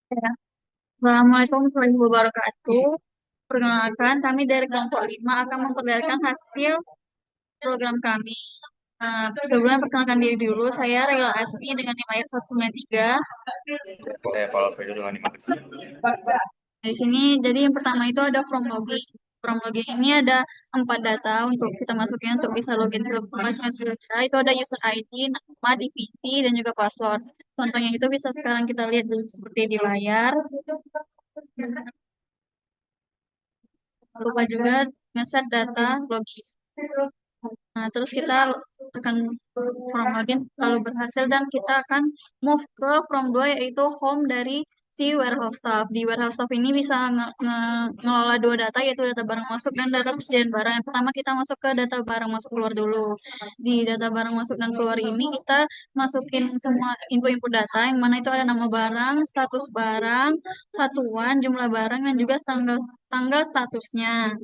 Ya. Assalamualaikum warahmatullahi wabarakatuh. Perkenalkan, kami dari kelompok 5 akan memperlihatkan hasil program kami. Sebelumnya perkenalkan diri dulu, saya Rela Ati dengan nilai 193. Saya Paul Alfredo dengan 5 Di sini, jadi yang pertama itu ada from login. From login ini ada 4 data untuk kita masukin untuk bisa login ke pasien kita. Itu ada user ID, nama, DVT, dan juga password. Contohnya itu bisa sekarang kita lihat dulu seperti di layar. Lupa juga ngeset data login. Nah, terus kita tekan from login lalu berhasil dan kita akan move ke from 2 yaitu home dari si warehouse staff. Di warehouse staff ini bisa ngelola dua data yaitu data barang masuk dan data persediaan barang. Yang pertama kita masuk ke data barang masuk keluar dulu. Di data barang masuk dan keluar ini kita masukin semua info-info data yang mana itu ada nama barang, status barang, satuan, jumlah barang dan juga tanggal tanggal statusnya.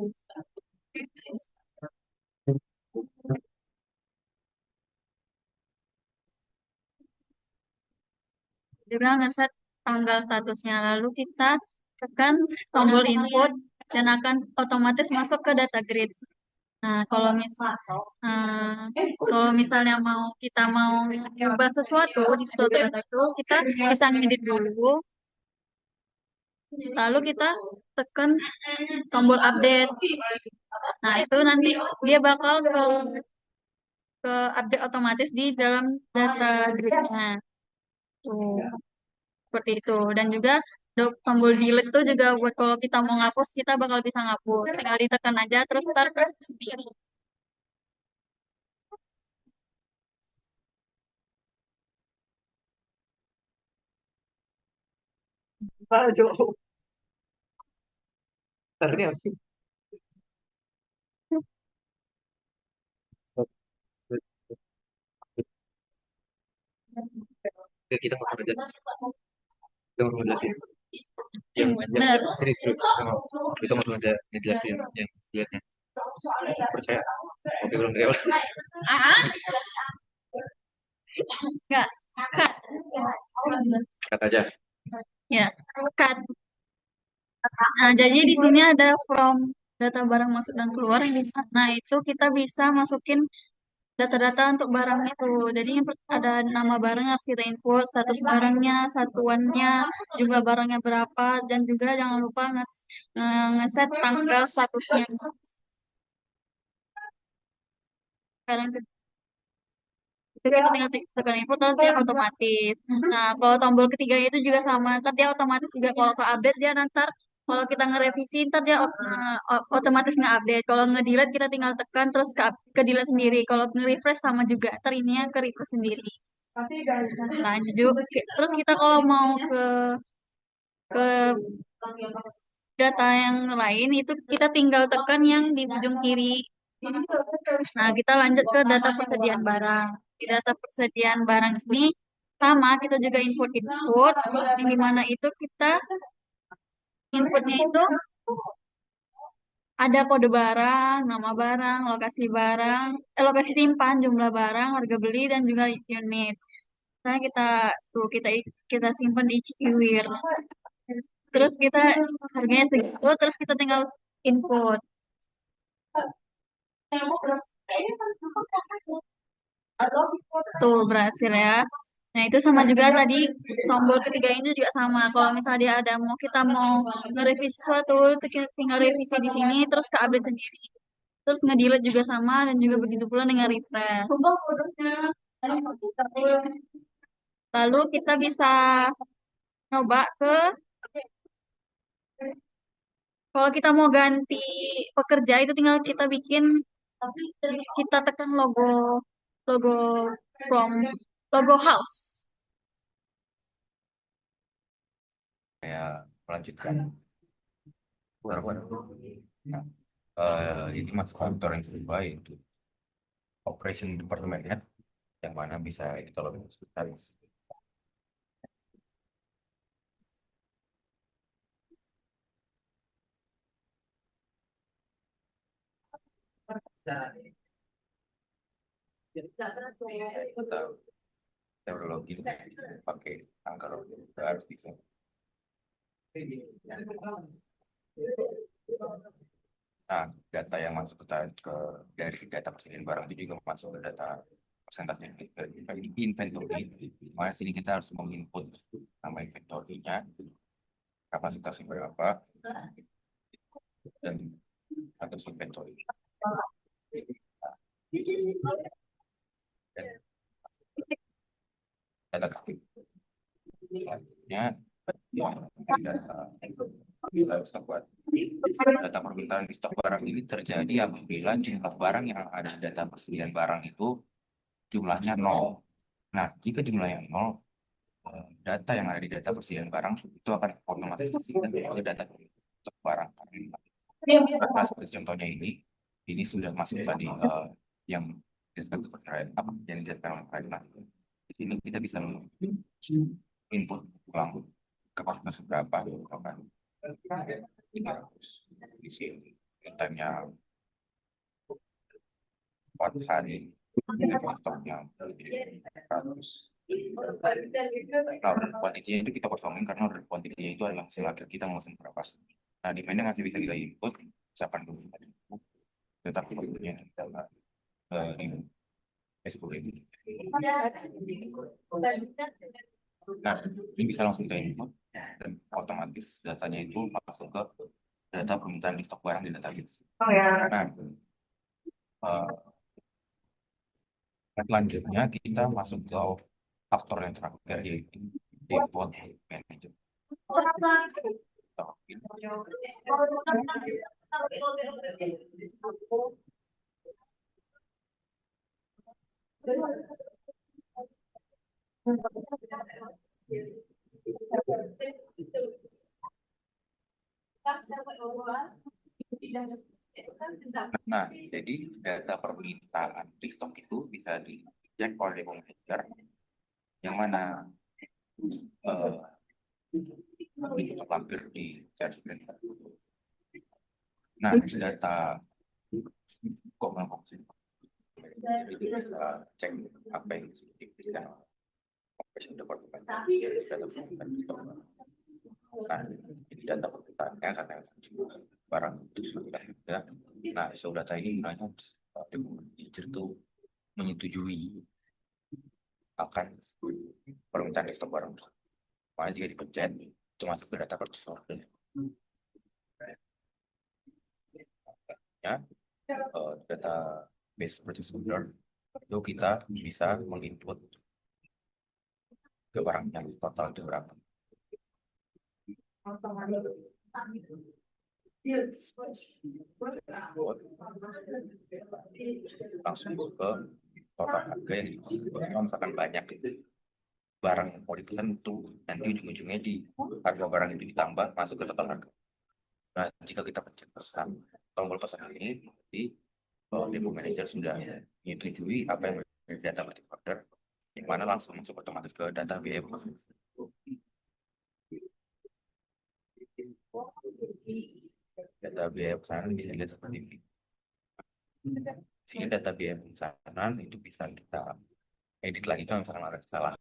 Juga ngeset tanggal statusnya. Lalu kita tekan tombol input dan akan otomatis masuk ke data grid. Nah, kalau misalnya kita mau ubah sesuatu di suatu data itu, kita bisa ngedit dulu. Lalu kita tekan tombol update. Nah, itu nanti dia bakal ke update otomatis di dalam data gridnya. Tuh. Seperti itu. Dan juga tombol delete tuh juga buat kalau kita mau ngapus, kita bakal bisa ngapus. Tinggal ditekan aja, terus start sendiri. Ah, jauh. Tadi apa sih? Oke, kita mau aja. Kita mau jelasin. Yang Bener. serius serius sama. Kita mau aja ngejelasin yang lihatnya. Percaya. Oke, belum dari awal. Ah, enggak. Cut. Kata aja. Ya, cut. Nah, jadi di sini ada from data barang masuk dan keluar yang di mana itu kita bisa masukin data-data untuk barang itu. Jadi ada nama barang yang harus kita input, status barangnya, satuannya, jumlah barangnya berapa, dan juga jangan lupa ngeset tanggal statusnya. Sekarang itu kita tinggal tekan input, terus dia otomatis. Nah, kalau tombol ketiga itu juga sama, ntar dia otomatis juga kalau ke update dia nanti kalau kita ngerevisi ntar dia otomatis nge-update. Kalau nge-delete kita tinggal tekan terus ke delete sendiri. Kalau nge-refresh sama juga, ntar ininya ke refresh sendiri. Lanjut. Terus kita kalau mau ke data yang lain itu kita tinggal tekan yang di ujung kiri. Nah, kita lanjut ke data persediaan barang. Di data persediaan barang ini sama, kita juga input-input, yang dimana itu kita inputnya itu ada kode barang, nama barang, lokasi simpan, jumlah barang, harga beli, dan juga unit. Nah, kita simpan di Cikiwir. Terus kita harganya segitu, terus kita tinggal input. Tuh berhasil ya. Nah itu sama juga tadi tombol ketiga ini juga sama. Kalau misalnya dia ada kita mau nge-revisi sesuatu, itu kita tinggal revisi di sini, terus ke update sendiri. Terus nge-delete juga sama dan juga begitu pula dengan refresh. Lalu kita bisa coba kalau kita mau ganti pekerja itu tinggal kita bikin, kita tekan logo from logo house. Saya melanjutkan. Nah, ini masuk kantor yang kedua yaitu Operation Department Head yang mana bisa kita login spesialis. Kita, kita udah login pakai angka login, kita harus bisa. Nah, data yang masuk dari data persediaan barang itu juga masuk ke data persentase inventory. Maka sini kita harus menginput nama inventory-nya, kapasitasnya berapa, dan status inventory. Dan data aktif. Ya, data permintaan di stok barang ini terjadi apabila jumlah barang yang ada di data persediaan barang itu jumlahnya 0. Nah, jika jumlahnya 0, data yang ada di data persediaan barang itu akan otomatis diisikan ke data stok barang. Nah, seperti contohnya ini sudah masuk tadi yang dijelaskan terkait apa yang dijelaskan oleh Mas. Di sini kita bisa input ulang kapasitas berapa gitu kan. 500 di sini tanya 4 hari stoknya 100. Nah, kuantitinya itu kita kosongin karena kuantitinya itu adalah hasil akhir kita mau berapa. Nah, demand masih bisa kita input misalkan dulu, tetapi bentuknya adalah ini S10.000. Nah, ini bisa langsung kita input dan otomatis datanya itu masuk ke data permintaan di stok barang di database. Nah, selanjutnya kita masuk ke faktor yang terakhir yaitu depot manager. Nah, jadi data permintaan di stok itu bisa dicek oleh depot manager yang mana itu terlampir di charge screen. Nah, data kok melakukan jadi bisa cek apa yang sudah diberikan operation department. Nah, jadi data permintaannya karena jumlah barang itu sudah ada. Nah, so data ini gunanya manager itu menyetujui akan permintaan stok barang. Makanya jika dipencet itu masuk ke data purchase order. Ya, data base purchase order itu kita bisa menginput ke barang yang total itu berapa. Langsung ke total harga yang kalau misalkan banyak barang yang mau dipesan itu nanti ujung-ujungnya di harga barang itu ditambah masuk ke total harga. Nah, jika kita pencet pesan tombol pesan ini, nanti depot manager sudah menyetujui apa yang menjadi data purchase order, yang mana langsung masuk otomatis ke data biaya pemesanan. Data biaya pesanan bisa dilihat seperti ini. Sini data biaya pemesanan itu bisa kita edit lagi kalau misalnya ada kesalahan.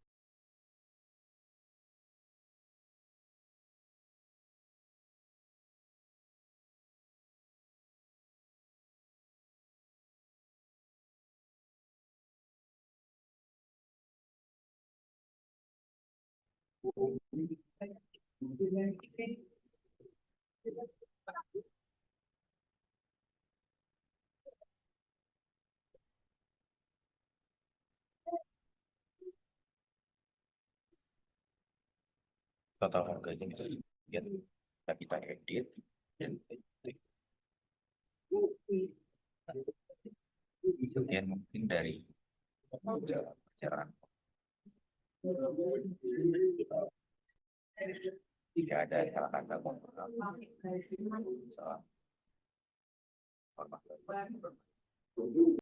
Total harganya bisa dilihat, kita edit dan bagian mungkin dari perjalanan tidak ada salah kata salah